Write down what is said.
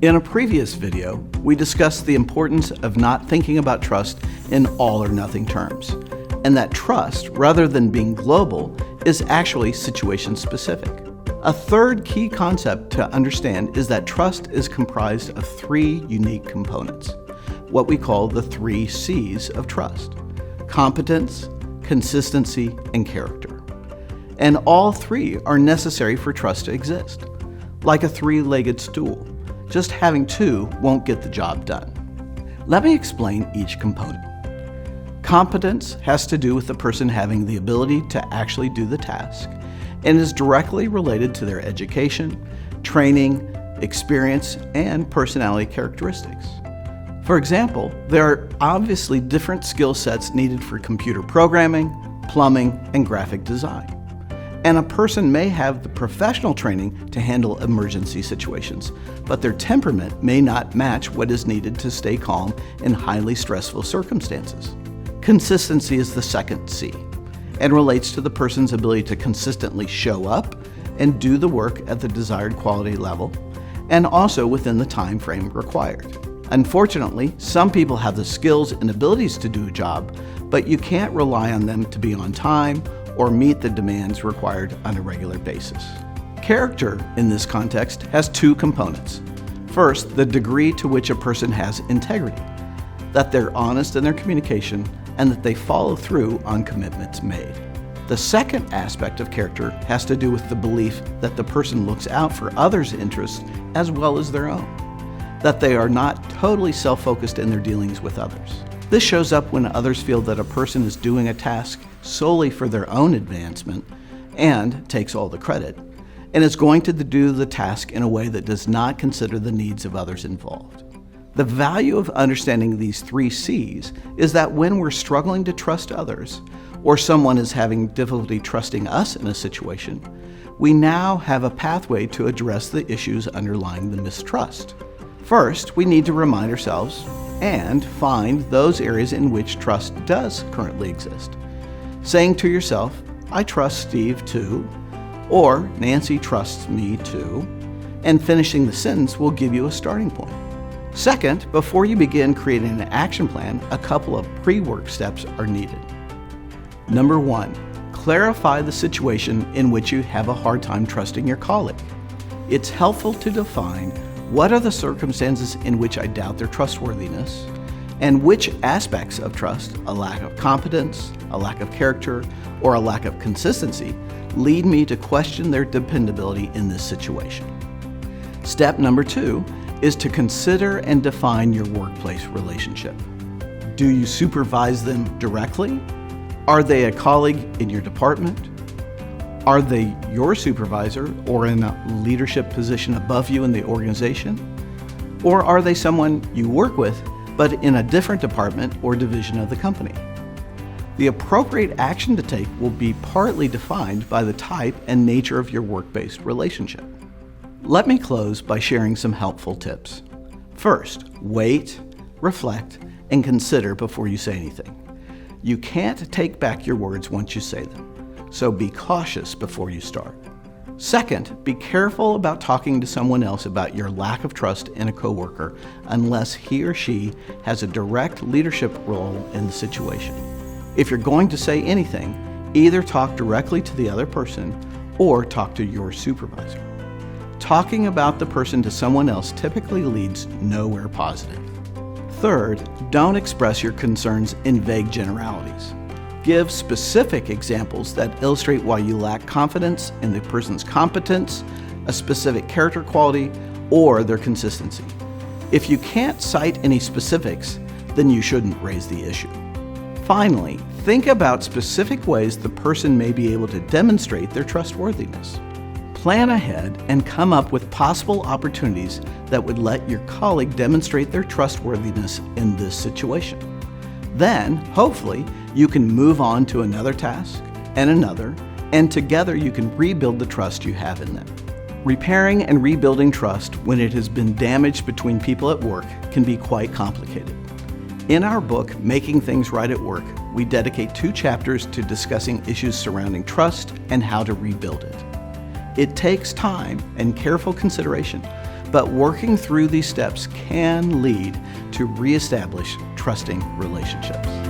In a previous video, we discussed the importance of not thinking about trust in all or nothing terms, and that trust, rather than being global, is actually situation specific. A third key concept to understand is that trust is comprised of three unique components, what we call the 3 C's of trust: competence, consistency, and character. And all three are necessary for trust to exist. Like a 3-legged stool, just having 2 won't get the job done. Let me explain each component. Competence has to do with the person having the ability to actually do the task and is directly related to their education, training, experience, and personality characteristics. For example, there are obviously different skill sets needed for computer programming, plumbing, and graphic design. And a person may have the professional training to handle emergency situations, but their temperament may not match what is needed to stay calm in highly stressful circumstances. Consistency is the second C and relates to the person's ability to consistently show up and do the work at the desired quality level, and also within the time frame required. Unfortunately, some people have the skills and abilities to do a job, but you can't rely on them to be on time or meet the demands required on a regular basis. Character, in this context, has 2 components. First, the degree to which a person has integrity, that they're honest in their communication, and that they follow through on commitments made. The second aspect of character has to do with the belief that the person looks out for others' interests as well as their own, that they are not totally self-focused in their dealings with others. This shows up when others feel that a person is doing a task solely for their own advancement and takes all the credit, and is going to do the task in a way that does not consider the needs of others involved. The value of understanding these 3 C's is that when we're struggling to trust others, or someone is having difficulty trusting us in a situation, we now have a pathway to address the issues underlying the mistrust. First, we need to remind ourselves and find those areas in which trust does currently exist. Saying to yourself, "I trust Steve too," or "Nancy trusts me too," and finishing the sentence will give you a starting point. Second, before you begin creating an action plan, a couple of pre-work steps are needed. Number 1, clarify the situation in which you have a hard time trusting your colleague. It's helpful to define what are the circumstances in which I doubt their trustworthiness, and which aspects of trust, a lack of competence, a lack of character, or a lack of consistency, lead me to question their dependability in this situation. Step number 2 is to consider and define your workplace relationship. Do you supervise them directly? Are they a colleague in your department? Are they your supervisor or in a leadership position above you in the organization? Or are they someone you work with, but in a different department or division of the company? The appropriate action to take will be partly defined by the type and nature of your work-based relationship. Let me close by sharing some helpful tips. First, wait, reflect, and consider before you say anything. You can't take back your words once you say them, so be cautious before you start. Second, be careful about talking to someone else about your lack of trust in a coworker unless he or she has a direct leadership role in the situation. If you're going to say anything, either talk directly to the other person or talk to your supervisor. Talking about the person to someone else typically leads nowhere positive. Third, don't express your concerns in vague generalities. Give specific examples that illustrate why you lack confidence in the person's competence, a specific character quality, or their consistency. If you can't cite any specifics, then you shouldn't raise the issue. Finally, think about specific ways the person may be able to demonstrate their trustworthiness. Plan ahead and come up with possible opportunities that would let your colleague demonstrate their trustworthiness in this situation. Then, hopefully, you can move on to another task and another, and together you can rebuild the trust you have in them. Repairing and rebuilding trust when it has been damaged between people at work can be quite complicated. In our book, Making Things Right at Work, we dedicate 2 chapters to discussing issues surrounding trust and how to rebuild it. It takes time and careful consideration, but working through these steps can lead to reestablish trusting relationships.